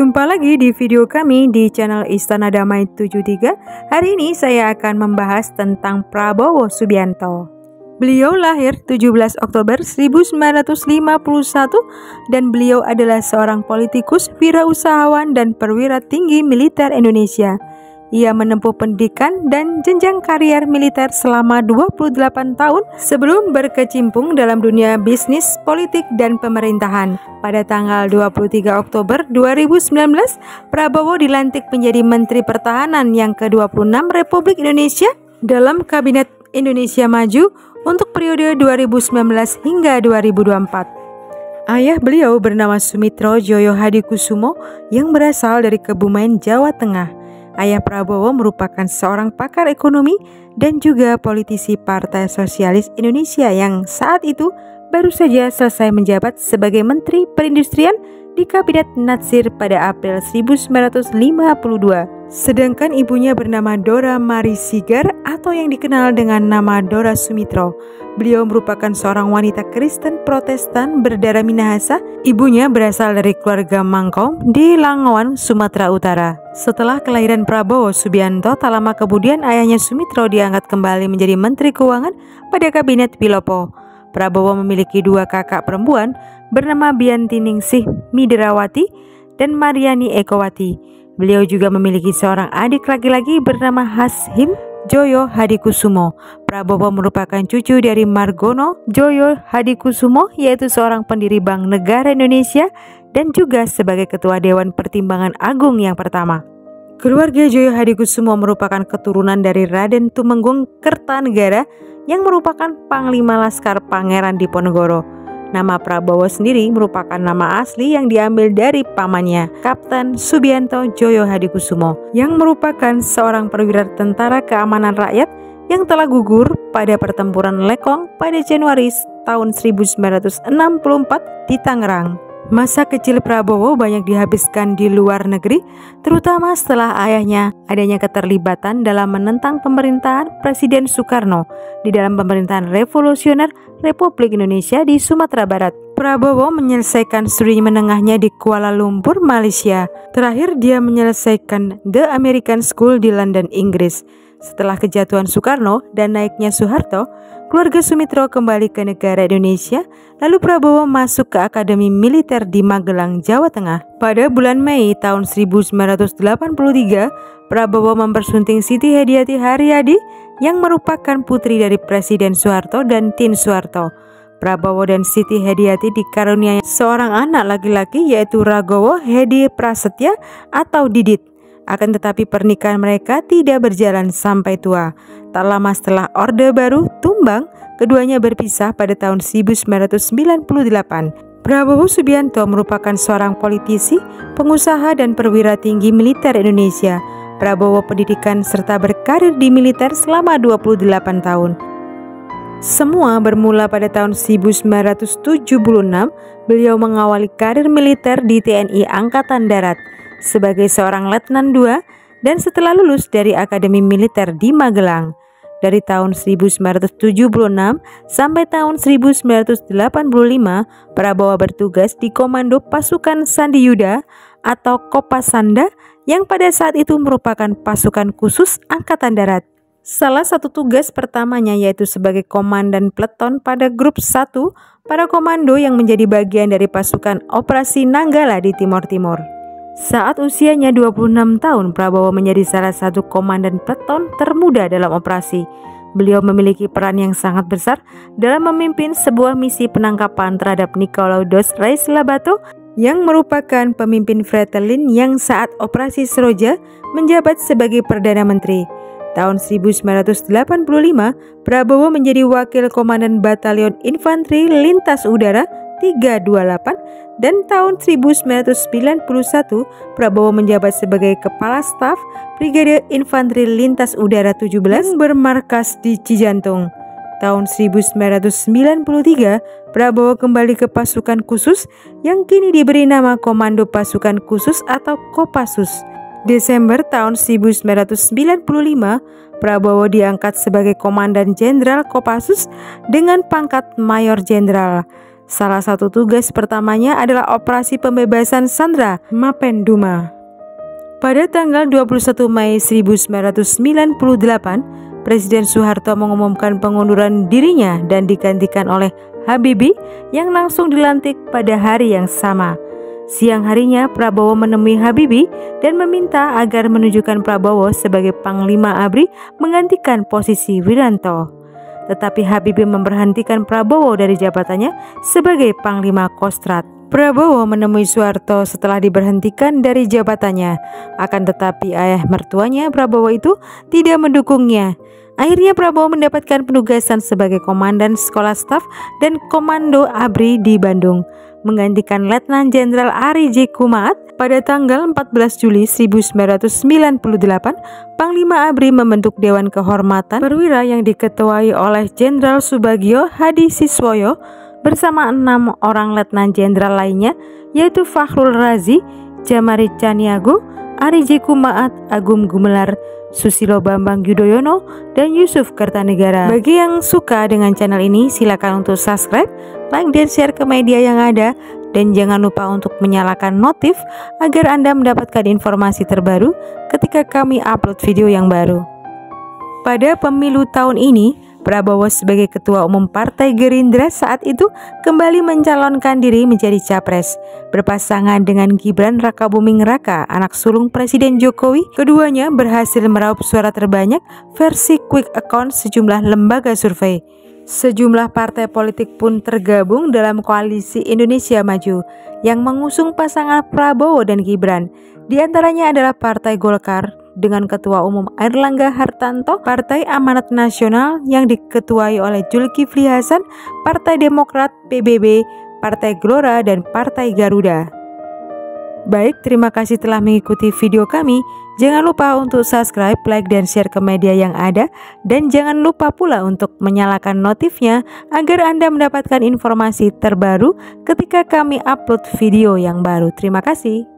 Jumpa lagi di video kami di channel Istana Damai 73. Hari ini saya akan membahas tentang Prabowo Subianto. Beliau lahir 17 Oktober 1951 dan beliau adalah seorang politikus, wirausahawan dan perwira tinggi militer Indonesia. Ia menempuh pendidikan dan jenjang karier militer selama 28 tahun sebelum berkecimpung dalam dunia bisnis, politik, dan pemerintahan. Pada tanggal 23 Oktober 2019, Prabowo dilantik menjadi Menteri Pertahanan yang ke-26 Republik Indonesia dalam Kabinet Indonesia Maju untuk periode 2019 hingga 2024. Ayah beliau bernama Sumitro Joyo Hadikusumo yang berasal dari Kebumen, Jawa Tengah. Ayah Prabowo merupakan seorang pakar ekonomi dan juga politisi Partai Sosialis Indonesia yang saat itu baru saja selesai menjabat sebagai Menteri Perindustrian di Kabinet Natsir pada April 1952. Sedangkan ibunya bernama Dora Mari Sigar atau yang dikenal dengan nama Dora Sumitro. Beliau merupakan seorang wanita Kristen Protestan berdarah Minahasa. Ibunya berasal dari keluarga Mangkom di Langowan, Sumatera Utara. Setelah kelahiran Prabowo Subianto, tak lama kemudian ayahnya Sumitro diangkat kembali menjadi Menteri Keuangan pada Kabinet Pilopo. Prabowo memiliki dua kakak perempuan bernama Bianti Ningsih Midrawati dan Mariani Ekowati. Beliau juga memiliki seorang adik laki-laki bernama Hashim Joyo Hadikusumo. Prabowo merupakan cucu dari Margono Joyo Hadikusumo, yaitu seorang pendiri Bank Negara Indonesia dan juga sebagai Ketua Dewan Pertimbangan Agung yang pertama. Keluarga Joyo Hadikusumo merupakan keturunan dari Raden Tumenggung Kertanegara yang merupakan Panglima Laskar Pangeran Diponegoro. Nama Prabowo sendiri merupakan nama asli yang diambil dari pamannya, Kapten Subianto Joyo Hadikusumo, yang merupakan seorang perwira tentara keamanan rakyat yang telah gugur pada pertempuran Lekong pada Januari tahun 1964 di Tangerang. Masa kecil Prabowo banyak dihabiskan di luar negeri, terutama setelah ayahnya adanya keterlibatan dalam menentang pemerintahan Presiden Soekarno di dalam pemerintahan revolusioner Republik Indonesia di Sumatera Barat. Prabowo menyelesaikan studi menengahnya di Kuala Lumpur, Malaysia. Terakhir dia menyelesaikan The American School di London, Inggris. Setelah kejatuhan Soekarno dan naiknya Soeharto, keluarga Sumitro kembali ke negara Indonesia, lalu Prabowo masuk ke Akademi Militer di Magelang, Jawa Tengah. Pada bulan Mei tahun 1983, Prabowo mempersunting Siti Hediati Haryadi yang merupakan putri dari Presiden Soeharto dan Tin Soeharto. Prabowo dan Siti Hediati dikaruniai seorang anak laki-laki yaitu Ragowo Hedi Prasetya atau Didit. Akan tetapi pernikahan mereka tidak berjalan sampai tua. Tak lama setelah Orde Baru tumbang, keduanya berpisah pada tahun 1998. Prabowo Subianto merupakan seorang politisi, pengusaha dan perwira tinggi militer Indonesia. Prabowo pendidikan serta berkarir di militer selama 28 tahun. Semua bermula pada tahun 1976, beliau mengawali karir militer di TNI Angkatan Darat sebagai seorang Letnan II dan setelah lulus dari Akademi Militer di Magelang. Dari tahun 1976 sampai tahun 1985, Prabowo bertugas di Komando Pasukan Sandi Yuda atau Kopasanda yang pada saat itu merupakan pasukan khusus Angkatan Darat. Salah satu tugas pertamanya yaitu sebagai komandan peleton pada grup 1 para komando yang menjadi bagian dari pasukan Operasi Nanggala di Timor Timur. Saat usianya 26 tahun, Prabowo menjadi salah satu komandan peleton termuda dalam operasi. Beliau memiliki peran yang sangat besar dalam memimpin sebuah misi penangkapan terhadap Nicolau dos Reis Labato yang merupakan pemimpin Fretilin yang saat operasi Seroja menjabat sebagai Perdana Menteri. Tahun 1985, Prabowo menjadi wakil komandan Batalion Infanteri Lintas Udara 328 dan tahun 1991 Prabowo menjabat sebagai Kepala Staf Brigade Infanteri Lintas Udara 17 bermarkas di Cijantung. Tahun 1993 Prabowo kembali ke pasukan khusus yang kini diberi nama Komando Pasukan Khusus atau Kopassus. Desember tahun 1995 Prabowo diangkat sebagai Komandan Jenderal Kopassus dengan pangkat Mayor Jenderal. Salah satu tugas pertamanya adalah operasi pembebasan sandera Mapenduma. Pada tanggal 21 Mei 1998, Presiden Soeharto mengumumkan pengunduran dirinya dan digantikan oleh Habibie yang langsung dilantik pada hari yang sama. Siang harinya, Prabowo menemui Habibie dan meminta agar menunjukkan Prabowo sebagai Panglima ABRI menggantikan posisi Wiranto. Tetapi Habibie memberhentikan Prabowo dari jabatannya sebagai Panglima Kostrad. Prabowo menemui Soeharto setelah diberhentikan dari jabatannya. Akan tetapi ayah mertuanya Prabowo itu tidak mendukungnya. Akhirnya Prabowo mendapatkan penugasan sebagai Komandan Sekolah Staf dan Komando ABRI di Bandung, menggantikan Letnan Jenderal Ari J. Kumaat. Pada tanggal 14 Juli 1998, Panglima ABRI membentuk Dewan Kehormatan Perwira yang diketuai oleh Jenderal Subagio Hadi Siswoyo bersama 6 orang Letnan Jenderal lainnya, yaitu Fakhrul Razi, Jamari Caniago, Ari J. Kumaat, Agung Gumelar, Susilo Bambang Yudhoyono, dan Yusuf Kertanegara. Bagi yang suka dengan channel ini, silakan untuk subscribe, like, dan share ke media yang ada. Dan jangan lupa untuk menyalakan notif agar Anda mendapatkan informasi terbaru ketika kami upload video yang baru. Pada pemilu tahun ini, Prabowo sebagai Ketua Umum Partai Gerindra saat itu kembali mencalonkan diri menjadi capres, berpasangan dengan Gibran Rakabuming Raka, anak sulung Presiden Jokowi. Keduanya berhasil meraup suara terbanyak versi quick account sejumlah lembaga survei. Sejumlah partai politik pun tergabung dalam koalisi Indonesia Maju yang mengusung pasangan Prabowo dan Gibran. Di antaranya adalah Partai Golkar dengan Ketua Umum Airlangga Hartarto, Partai Amanat Nasional yang diketuai oleh Zulkifli Hasan, Partai Demokrat, PBB, Partai Gelora, dan Partai Garuda. Baik, terima kasih telah mengikuti video kami. Jangan lupa untuk subscribe, like, dan share ke media yang ada. Dan jangan lupa pula untuk menyalakan notifnya agar Anda mendapatkan informasi terbaru ketika kami upload video yang baru. Terima kasih.